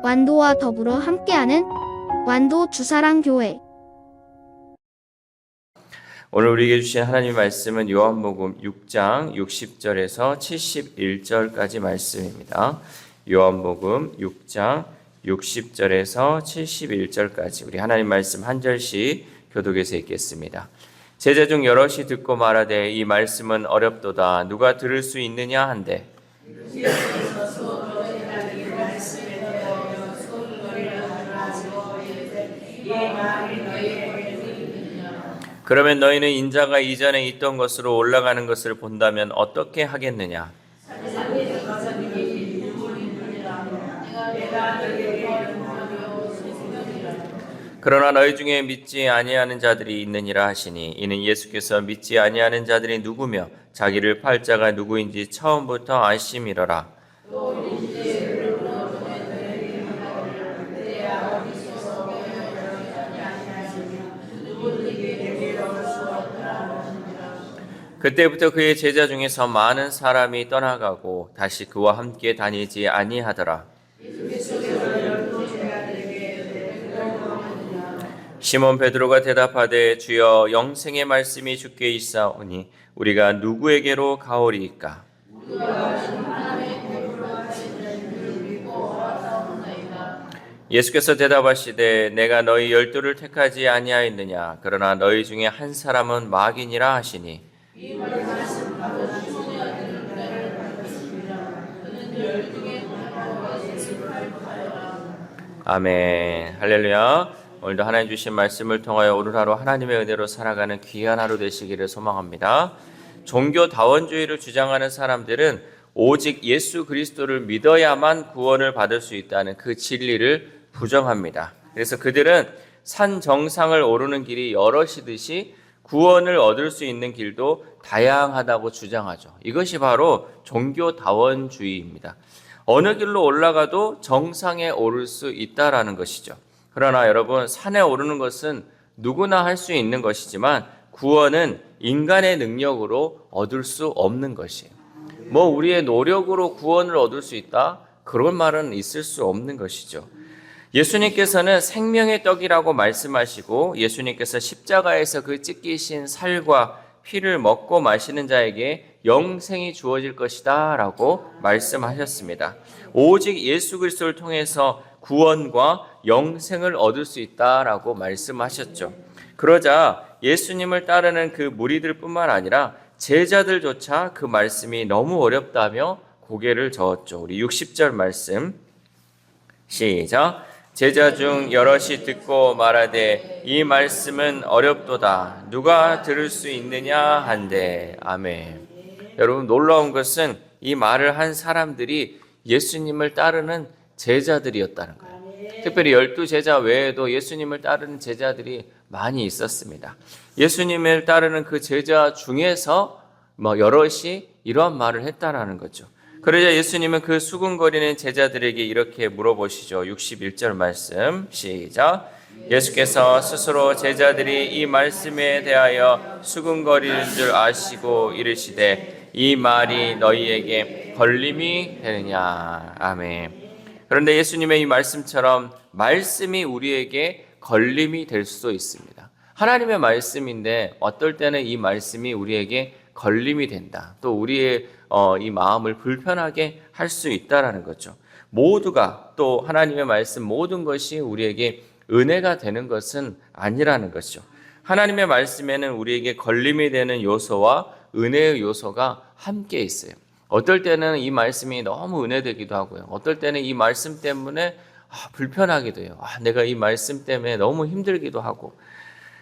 완도와 더불어 함께하는 완도 주사랑교회. 오늘 우리에게 주신 하나님의 말씀은 요한복음 6장 60절에서 71절까지 말씀입니다. 요한복음 6장 60절에서 71절까지 우리 하나님 말씀 한 절씩 교독해서 읽겠습니다. 제자 중 여럿이 듣고 말하되 이 말씀은 어렵도다. 누가 들을 수 있느냐 한대. 그러면 너희는 인자가 이전에 있던 것으로 올라가는 것을 본다면 어떻게 하겠느냐? 그러나 너희 중에 믿지 아니하는 자들이 있느니라 하시니 이는 예수께서 믿지 아니하는 자들이 누구며 자기를 팔 자가 누구인지 처음부터 아심이러라. 그때부터 그의 제자 중에서 많은 사람이 떠나가고 다시 그와 함께 다니지 아니하더라. 시몬 베드로가 대답하되 주여 영생의 말씀이 주께 있사오니 우리가 누구에게로 가오리이까? 예수께서 대답하시되 내가 너희 12를 택하지 아니하였느냐? 그러나 너희 중에 한 사람은 마귀니라 하시니 아멘. 할렐루야. 오늘도 하나님 주신 말씀을 통하여 오늘 하루 하나님의 은혜로 살아가는 귀한 하루 되시기를 소망합니다. 종교다원주의를 주장하는 사람들은 오직 예수 그리스도를 믿어야만 구원을 받을 수 있다는 그 진리를 부정합니다. 그래서 그들은 산 정상을 오르는 길이 여럿이듯이 구원을 얻을 수 있는 길도 다양하다고 주장하죠. 이것이 바로 종교다원주의입니다. 어느 길로 올라가도 정상에 오를 수 있다라는 것이죠. 그러나 여러분, 산에 오르는 것은 누구나 할 수 있는 것이지만 구원은 인간의 능력으로 얻을 수 없는 것이에요. 우리의 노력으로 구원을 얻을 수 있다? 그런 말은 있을 수 없는 것이죠. 예수님께서는 생명의 떡이라고 말씀하시고 예수님께서 십자가에서 그 찢기신 살과 피를 먹고 마시는 자에게 영생이 주어질 것이다 라고 말씀하셨습니다. 오직 예수 그리스도를 통해서 구원과 영생을 얻을 수 있다라고 말씀하셨죠. 그러자 예수님을 따르는 그 무리들뿐만 아니라 제자들조차 그 말씀이 너무 어렵다며 고개를 저었죠. 우리 60절 말씀 시작. 제자 중 여럿이 듣고 말하되 이 말씀은 어렵도다. 누가 들을 수 있느냐 한데. 아멘. 여러분, 놀라운 것은 이 말을 한 사람들이 예수님을 따르는 제자들이었다는 거예요. 특별히 12제자 외에도 예수님을 따르는 제자들이 많이 있었습니다. 예수님을 따르는 그 제자 중에서 여럿이 이러한 말을 했다라는 거죠. 그러자 예수님은 그 수군거리는 제자들에게 이렇게 물어보시죠. 61절 말씀 시작. 예수께서 스스로 제자들이 이 말씀에 대하여 수군거리는 줄 아시고 이르시되 이 말이 너희에게 걸림이 되느냐. 아멘. 그런데 예수님의 이 말씀처럼 말씀이 우리에게 걸림이 될 수도 있습니다. 하나님의 말씀인데 어떨 때는 이 말씀이 우리에게 걸림이 된다. 또 우리의 이 마음을 불편하게 할 수 있다라는 거죠. 모두가 또 하나님의 말씀 모든 것이 우리에게 은혜가 되는 것은 아니라는 것이죠. 하나님의 말씀에는 우리에게 걸림이 되는 요소와 은혜의 요소가 함께 있어요. 어떨 때는 이 말씀이 너무 은혜되기도 하고요. 어떨 때는 이 말씀 때문에 불편하기도 해요. 내가 이 말씀 때문에 너무 힘들기도 하고.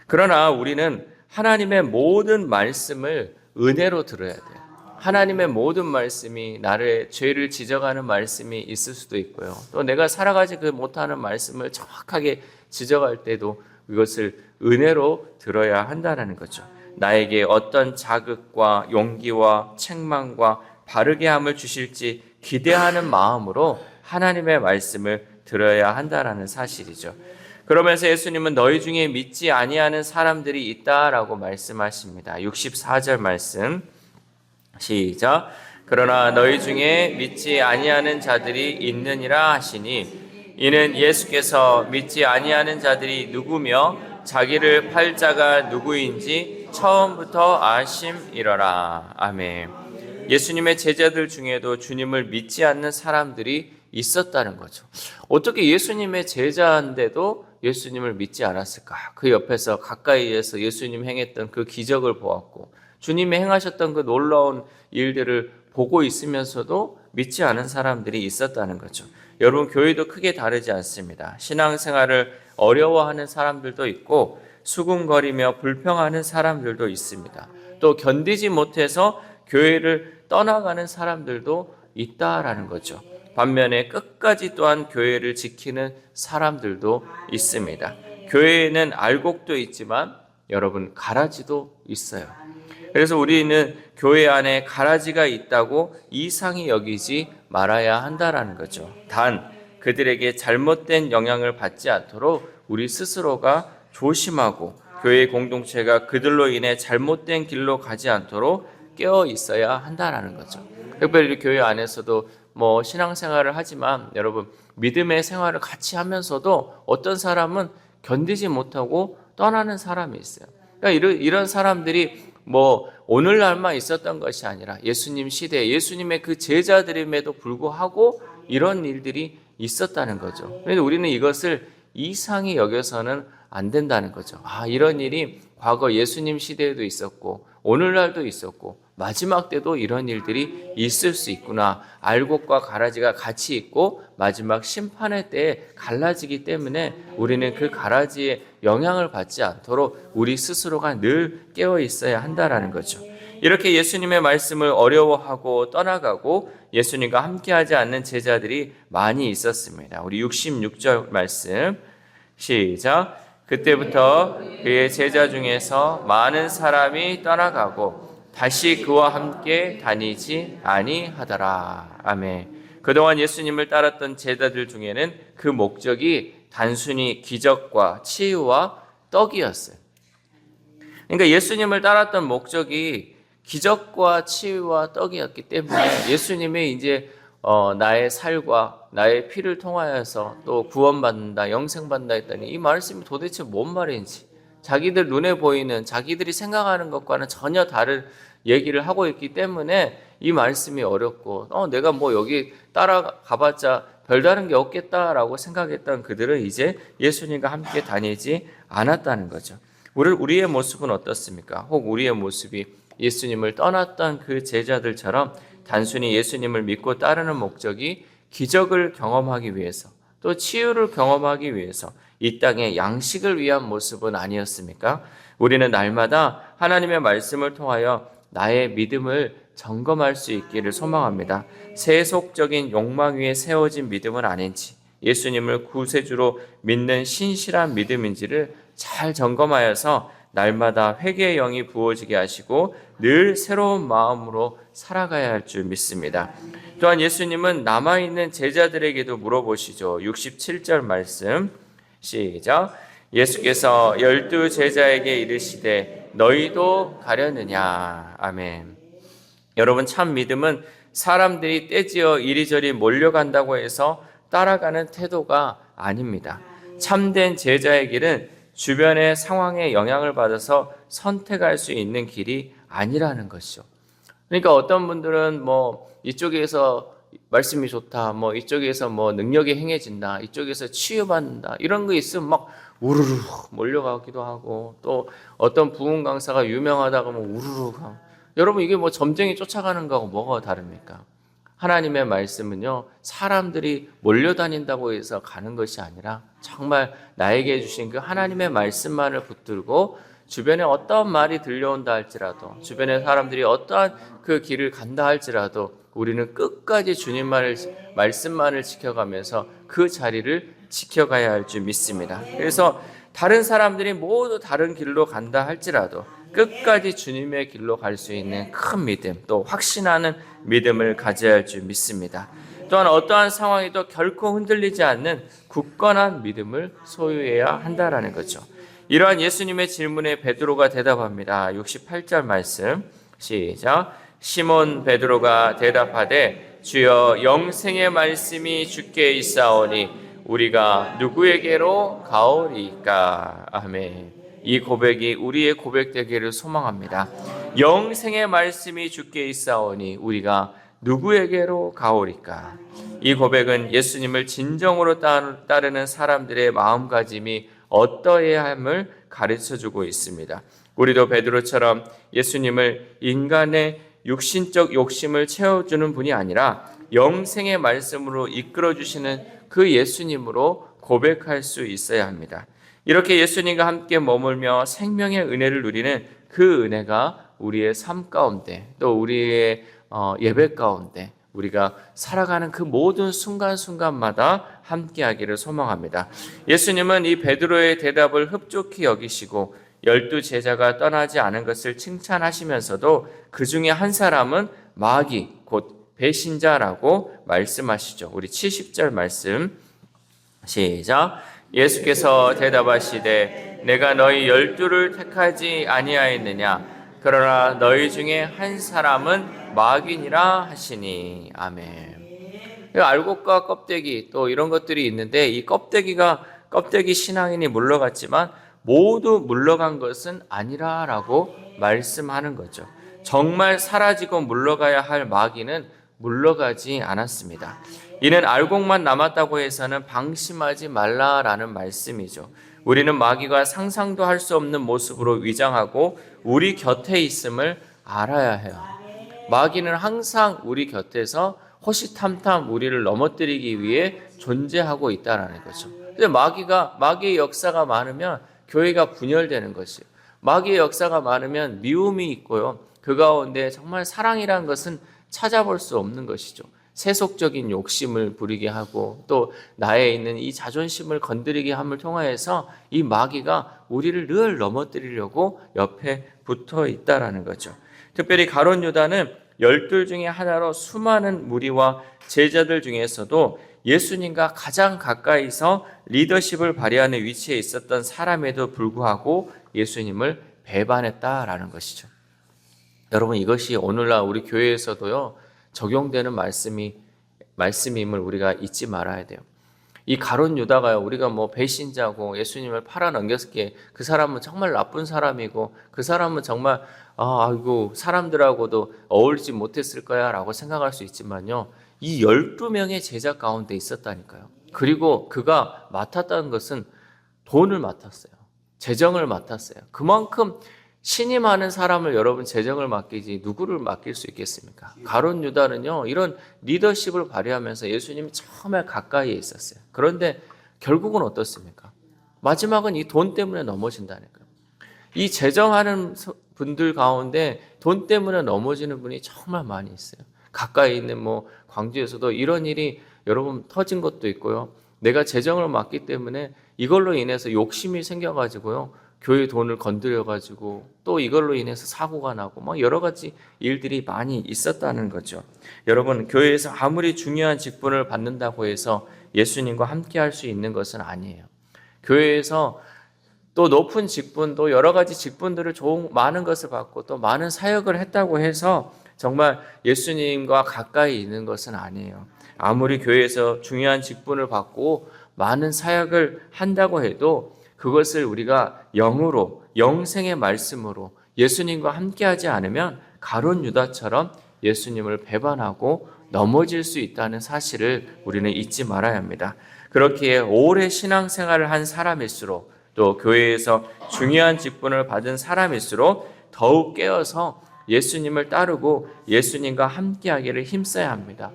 그러나 우리는 하나님의 모든 말씀을 은혜로 들어야 돼요. 하나님의 모든 말씀이 나를 죄를 지적하는 말씀이 있을 수도 있고요. 또 내가 살아가지 못하는 말씀을 정확하게 지적할 때도 이것을 은혜로 들어야 한다는 거죠. 나에게 어떤 자극과 용기와 책망과 바르게 함을 주실지 기대하는 마음으로 하나님의 말씀을 들어야 한다는 사실이죠. 그러면서 예수님은 너희 중에 믿지 아니하는 사람들이 있다라고 말씀하십니다. 64절 말씀 시작. 그러나 너희 중에 믿지 아니하는 자들이 있느니라 하시니 이는 예수께서 믿지 아니하는 자들이 누구며 자기를 팔 자가 누구인지 처음부터 아심이러라. 아멘. 예수님의 제자들 중에도 주님을 믿지 않는 사람들이 있었다는 거죠. 어떻게 예수님의 제자인데도 예수님을 믿지 않았을까? 그 옆에서 가까이에서 예수님 행했던 그 기적을 보았고 주님이 행하셨던 그 놀라운 일들을 보고 있으면서도 믿지 않은 사람들이 있었다는 거죠. 여러분, 교회도 크게 다르지 않습니다. 신앙생활을 어려워하는 사람들도 있고 수군거리며 불평하는 사람들도 있습니다. 또 견디지 못해서 교회를 떠나가는 사람들도 있다라는 거죠. 반면에 끝까지 또한 교회를 지키는 사람들도 있습니다. 교회에는 알곡도 있지만 여러분, 가라지도 있어요. 그래서 우리는 교회 안에 가라지가 있다고 이상히 여기지 말아야 한다라는 거죠. 단 그들에게 잘못된 영향을 받지 않도록 우리 스스로가 조심하고 교회 공동체가 그들로 인해 잘못된 길로 가지 않도록 깨어 있어야 한다라는 거죠. 특별히 교회 안에서도 신앙생활을 하지만 여러분, 믿음의 생활을 같이 하면서도 어떤 사람은 견디지 못하고 떠나는 사람이 있어요. 그러니까 이런 사람들이 오늘날만 있었던 것이 아니라 예수님 시대에 예수님의 그 제자들임에도 불구하고 이런 일들이 있었다는 거죠. 그런데 우리는 이것을 이상히 여겨서는 안 된다는 거죠. 이런 일이 과거 예수님 시대에도 있었고 오늘날도 있었고 마지막 때도 이런 일들이 있을 수 있구나. 알곡과 가라지가 같이 있고 마지막 심판의 때에 갈라지기 때문에 우리는 그 가라지의 영향을 받지 않도록 우리 스스로가 늘 깨어 있어야 한다라는 거죠. 이렇게 예수님의 말씀을 어려워하고 떠나가고 예수님과 함께하지 않는 제자들이 많이 있었습니다. 우리 66절 말씀 시작. 그때부터 그의 제자 중에서 많은 사람이 떠나가고 다시 그와 함께 다니지 아니하더라. 아멘. 그동안 예수님을 따랐던 제자들 중에는 그 목적이 단순히 기적과 치유와 떡이었어요. 그러니까 예수님을 따랐던 목적이 기적과 치유와 떡이었기 때문에 예수님이 이제 나의 살과 나의 피를 통하여서 또 구원받는다, 영생받는다 했더니 이 말씀이 도대체 뭔 말인지 자기들 눈에 보이는 자기들이 생각하는 것과는 전혀 다른 얘기를 하고 있기 때문에 이 말씀이 어렵고 내가 여기 따라가봤자 별다른 게 없겠다라고 생각했던 그들은 이제 예수님과 함께 다니지 않았다는 거죠. 우리의 모습은 어떻습니까? 혹 우리의 모습이 예수님을 떠났던 그 제자들처럼 단순히 예수님을 믿고 따르는 목적이 기적을 경험하기 위해서 또 치유를 경험하기 위해서 이 땅의 양식을 위한 모습은 아니었습니까? 우리는 날마다 하나님의 말씀을 통하여 나의 믿음을 점검할 수 있기를 소망합니다. 세속적인 욕망 위에 세워진 믿음은 아닌지, 예수님을 구세주로 믿는 신실한 믿음인지를 잘 점검하여서 날마다 회개의 영이 부어지게 하시고 늘 새로운 마음으로 살아가야 할 줄 믿습니다. 또한 예수님은 남아있는 제자들에게도 물어보시죠. 67절 말씀 시작. 예수께서 12 제자에게 이르시되 너희도 가려느냐. 아멘. 여러분, 참 믿음은 사람들이 떼지어 이리저리 몰려간다고 해서 따라가는 태도가 아닙니다. 참된 제자의 길은 주변의 상황에 영향을 받아서 선택할 수 있는 길이 아니라는 것이죠. 그러니까 어떤 분들은 이쪽에서 말씀이 좋다, 이쪽에서 능력이 행해진다, 이쪽에서 치유받는다, 이런 거 있으면 막 우르르 몰려가기도 하고, 또 어떤 부흥 강사가 유명하다고 우르르 하고. 여러분, 이게 점쟁이 쫓아가는 거하고 뭐가 다릅니까? 하나님의 말씀은요, 사람들이 몰려다닌다고 해서 가는 것이 아니라 정말 나에게 주신 그 하나님의 말씀만을 붙들고 주변에 어떠한 말이 들려온다 할지라도, 주변에 사람들이 어떠한 그 길을 간다 할지라도 우리는 끝까지 주님 말씀만을 지켜가면서 그 자리를 지켜가야 할 줄 믿습니다. 그래서 다른 사람들이 모두 다른 길로 간다 할지라도 끝까지 주님의 길로 갈 수 있는 큰 믿음, 또 확신하는 믿음을 가져야 할 줄 믿습니다. 또한 어떠한 상황에도 결코 흔들리지 않는 굳건한 믿음을 소유해야 한다라는 거죠. 이러한 예수님의 질문에 베드로가 대답합니다. 68절 말씀 시작. 시몬 베드로가 대답하되 주여, 영생의 말씀이 주께 있사오니 우리가 누구에게로 가오리까? 아멘. 이 고백이 우리의 고백되기를 소망합니다. 영생의 말씀이 주께 있사오니 우리가 누구에게로 가오리까? 이 고백은 예수님을 진정으로 따르는 사람들의 마음가짐이 어떠해야 함을 가르쳐주고 있습니다. 우리도 베드로처럼 예수님을 인간의 육신적 욕심을 채워주는 분이 아니라 영생의 말씀으로 이끌어주시는 그 예수님으로 고백할 수 있어야 합니다. 이렇게 예수님과 함께 머물며 생명의 은혜를 누리는 그 은혜가 우리의 삶 가운데 또 우리의 예배 가운데 우리가 살아가는 그 모든 순간순간마다 함께하기를 소망합니다. 예수님은 이 베드로의 대답을 흡족히 여기시고 12 제자가 떠나지 않은 것을 칭찬하시면서도 그 중에 한 사람은 마귀 곧 배신자라고 말씀하시죠. 우리 70절 말씀 시작. 예수께서 대답하시되 내가 너희 12를 택하지 아니하였느냐? 그러나 너희 중에 한 사람은 마귀니라 하시니. 아멘. 알곡과 껍데기 또 이런 것들이 있는데 이 껍데기 신앙인이 물러갔지만 모두 물러간 것은 아니라라고 말씀하는 거죠. 정말 사라지고 물러가야 할 마귀는 물러가지 않았습니다. 이는 알곡만 남았다고 해서는 방심하지 말라라는 말씀이죠. 우리는 마귀가 상상도 할 수 없는 모습으로 위장하고 우리 곁에 있음을 알아야 해요. 마귀는 항상 우리 곁에서 호시탐탐 우리를 넘어뜨리기 위해 존재하고 있다는 거죠. 근데 마귀의 역사가 많으면 교회가 분열되는 것이에요. 마귀의 역사가 많으면 미움이 있고요. 그 가운데 정말 사랑이라는 것은 찾아볼 수 없는 것이죠. 세속적인 욕심을 부리게 하고 또 나에 있는 이 자존심을 건드리게 함을 통하여서 이 마귀가 우리를 늘 넘어뜨리려고 옆에 붙어 있다라는 거죠. 특별히 가룟 유다는 12 중에 하나로 수많은 무리와 제자들 중에서도 예수님과 가장 가까이서 리더십을 발휘하는 위치에 있었던 사람에도 불구하고 예수님을 배반했다라는 것이죠. 여러분, 이것이 오늘날 우리 교회에서도요 적용되는 말씀임을 우리가 잊지 말아야 돼요. 이 가룟 유다가요, 우리가 뭐 배신자고 예수님을 팔아넘겼을 게 그 사람은 정말 나쁜 사람이고 그 사람은 정말 아이고 사람들하고도 어울리지 못했을 거야 라고 생각할 수 있지만요, 이 12명의 제자 가운데 있었다니까요. 그리고 그가 맡았다는 것은 돈을 맡았어요. 재정을 맡았어요. 그만큼 신임하는 사람을 여러분 재정을 맡기지 누구를 맡길 수 있겠습니까? 가룟 유다는요 이런 리더십을 발휘하면서 예수님이 처음에 가까이에 있었어요. 그런데 결국은 어떻습니까? 마지막은 이 돈 때문에 넘어진다니까요. 이 재정하는 분들 가운데 돈 때문에 넘어지는 분이 정말 많이 있어요. 가까이 있는 뭐 광주에서도 이런 일이 여러분 터진 것도 있고요. 내가 재정을 맡기 때문에 이걸로 인해서 욕심이 생겨가지고요. 교회 돈을 건드려가지고 또 이걸로 인해서 사고가 나고 막 여러 가지 일들이 많이 있었다는 거죠. 여러분, 교회에서 아무리 중요한 직분을 받는다고 해서 예수님과 함께 할 수 있는 것은 아니에요. 교회에서 또 높은 직분, 또 여러 가지 직분들을 많은 것을 받고 또 많은 사역을 했다고 해서 정말 예수님과 가까이 있는 것은 아니에요. 아무리 교회에서 중요한 직분을 받고 많은 사역을 한다고 해도 그것을 우리가 영으로, 영생의 말씀으로 예수님과 함께하지 않으면 가룟 유다처럼 예수님을 배반하고 넘어질 수 있다는 사실을 우리는 잊지 말아야 합니다. 그렇기에 오래 신앙생활을 한 사람일수록 또 교회에서 중요한 직분을 받은 사람일수록 더욱 깨어서 예수님을 따르고 예수님과 함께하기를 힘써야 합니다.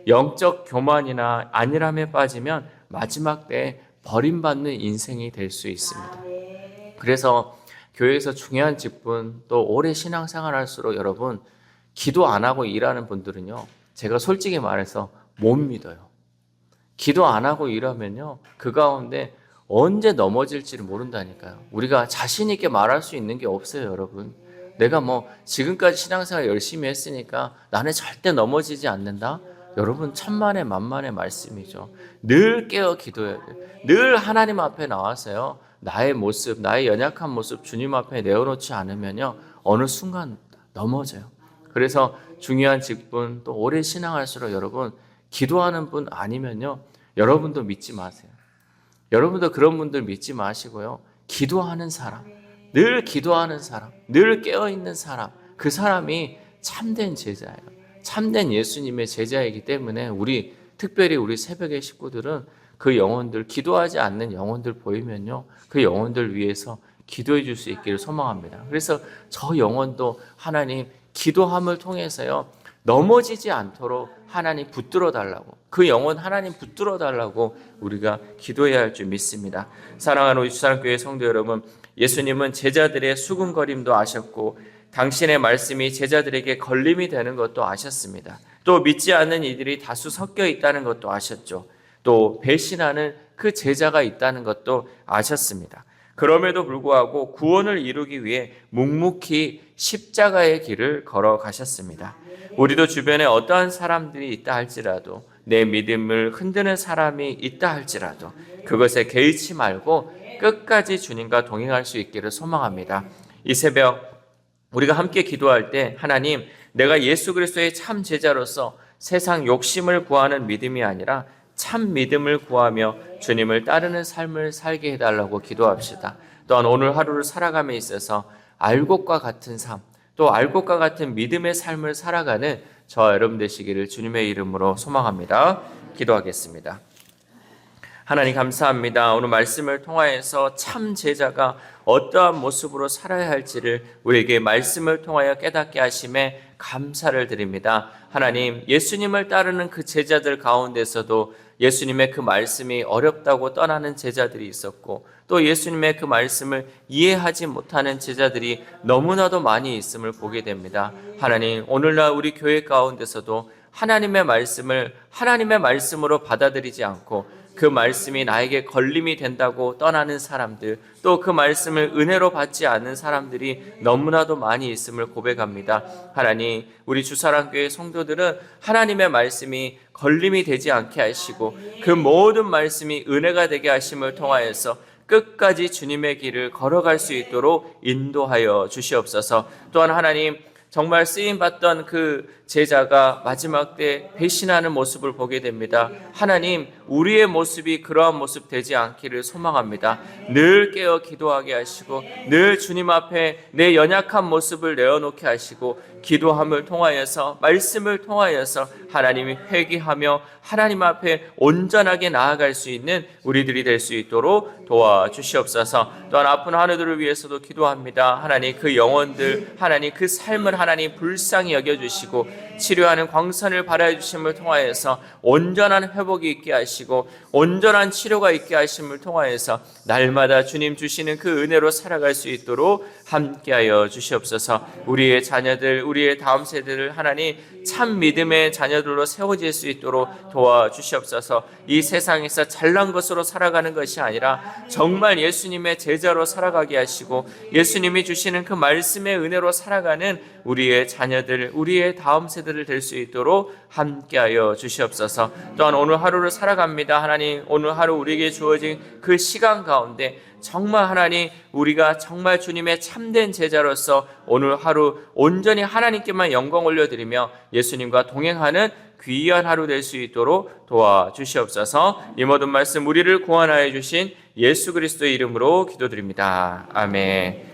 영적 교만이나 안일함에 빠지면 마지막 때에 버림받는 인생이 될 수 있습니다. 그래서 교회에서 중요한 직분 또 오래 신앙생활 할수록 여러분 기도 안 하고 일하는 분들은요, 제가 솔직히 말해서 못 믿어요. 기도 안 하고 일하면요 그 가운데 언제 넘어질지를 모른다니까요. 우리가 자신 있게 말할 수 있는 게 없어요. 여러분, 내가 뭐 지금까지 신앙생활 열심히 했으니까 나는 절대 넘어지지 않는다. 여러분, 천만의 만만의 말씀이죠. 늘 깨어 기도해야 돼요. 늘 하나님 앞에 나와서요 나의 모습, 나의 연약한 모습 주님 앞에 내어놓지 않으면요 어느 순간 넘어져요. 그래서 중요한 직분 또 오래 신앙할수록 여러분 기도하는 분 아니면요 여러분도 믿지 마세요. 여러분도 그런 분들 믿지 마시고요. 기도하는 사람, 늘 기도하는 사람, 늘 깨어있는 사람, 그 사람이 참된 제자예요. 참된 예수님의 제자이기 때문에 특별히 우리 새벽의 식구들은 그 영혼들, 기도하지 않는 영혼들 보이면요, 그 영혼들 위해서 기도해 줄 수 있기를 소망합니다. 그래서 저 영혼도 하나님 기도함을 통해서요, 넘어지지 않도록 하나님 붙들어 달라고, 그 영혼 하나님 붙들어 달라고 우리가 기도해야 할 줄 믿습니다. 사랑하는 우리 주사랑교회 성도 여러분, 예수님은 제자들의 수군거림도 아셨고 당신의 말씀이 제자들에게 걸림이 되는 것도 아셨습니다. 또 믿지 않는 이들이 다수 섞여 있다는 것도 아셨죠. 또 배신하는 그 제자가 있다는 것도 아셨습니다. 그럼에도 불구하고 구원을 이루기 위해 묵묵히 십자가의 길을 걸어가셨습니다. 우리도 주변에 어떠한 사람들이 있다 할지라도, 내 믿음을 흔드는 사람이 있다 할지라도 그것에 개의치 말고 끝까지 주님과 동행할 수 있기를 소망합니다. 이 새벽 우리가 함께 기도할 때, 하나님, 내가 예수 그리스도의 참 제자로서 세상 욕심을 구하는 믿음이 아니라 참 믿음을 구하며 주님을 따르는 삶을 살게 해달라고 기도합시다. 또한 오늘 하루를 살아감에 있어서 알곡과 같은 삶, 또 알곡과 같은 믿음의 삶을 살아가는 저와 여러분 되시기를 주님의 이름으로 소망합니다. 기도하겠습니다. 하나님 감사합니다. 오늘 말씀을 통하여서 참 제자가 어떠한 모습으로 살아야 할지를 우리에게 말씀을 통하여 깨닫게 하심에 감사를 드립니다. 하나님, 예수님을 따르는 그 제자들 가운데서도 예수님의 그 말씀이 어렵다고 떠나는 제자들이 있었고, 또 예수님의 그 말씀을 이해하지 못하는 제자들이 너무나도 많이 있음을 보게 됩니다. 하나님, 오늘날 우리 교회 가운데서도 하나님의 말씀을 하나님의 말씀으로 받아들이지 않고 그 말씀이 나에게 걸림이 된다고 떠나는 사람들, 또 그 말씀을 은혜로 받지 않는 사람들이 너무나도 많이 있음을 고백합니다. 하나님, 우리 주사랑교회 성도들은 하나님의 말씀이 걸림이 되지 않게 하시고 그 모든 말씀이 은혜가 되게 하심을 통하여서 끝까지 주님의 길을 걸어갈 수 있도록 인도하여 주시옵소서. 또한 하나님, 정말 쓰임받던 그 제자가 마지막 때 배신하는 모습을 보게 됩니다. 하나님, 우리의 모습이 그러한 모습 되지 않기를 소망합니다. 늘 깨어 기도하게 하시고 늘 주님 앞에 내 연약한 모습을 내어놓게 하시고 기도함을 통하여서, 말씀을 통하여서 하나님이 회개하며 하나님 앞에 온전하게 나아갈 수 있는 우리들이 될 수 있도록 도와주시옵소서. 또한 아픈 하늘들을 위해서도 기도합니다. 하나님, 그 영혼들, 하나님 그 삶을 하나님 불쌍히 여겨주시고 치료하는 광선을 발하여주심을 통하여서 온전한 회복이 있게 하시고 온전한 치료가 있게 하심을 통하여서 날마다 주님 주시는 그 은혜로 살아갈 수 있도록 함께하여 주시옵소서. 우리의 자녀들, 우리의 다음 세대를 하나님 참 믿음의 자녀들로 세워질 수 있도록 도와주시옵소서. 이 세상에서 잘난 것으로 살아가는 것이 아니라 정말 예수님의 제자로 살아가게 하시고 예수님이 주시는 그 말씀의 은혜로 살아가는 우리의 자녀들, 우리의 다음 세대를 될 수 있도록 함께하여 주시옵소서. 또한 오늘 하루를 살아갑니다. 하나님, 오늘 하루 우리에게 주어진 그 시간 가운데 정말 하나님, 우리가 정말 주님의 참된 제자로서 오늘 하루 온전히 하나님께만 영광 올려드리며 예수님과 동행하는 귀한 하루 될 수 있도록 도와주시옵소서. 이 모든 말씀 우리를 구원하여 주신 예수 그리스도의 이름으로 기도드립니다. 아멘.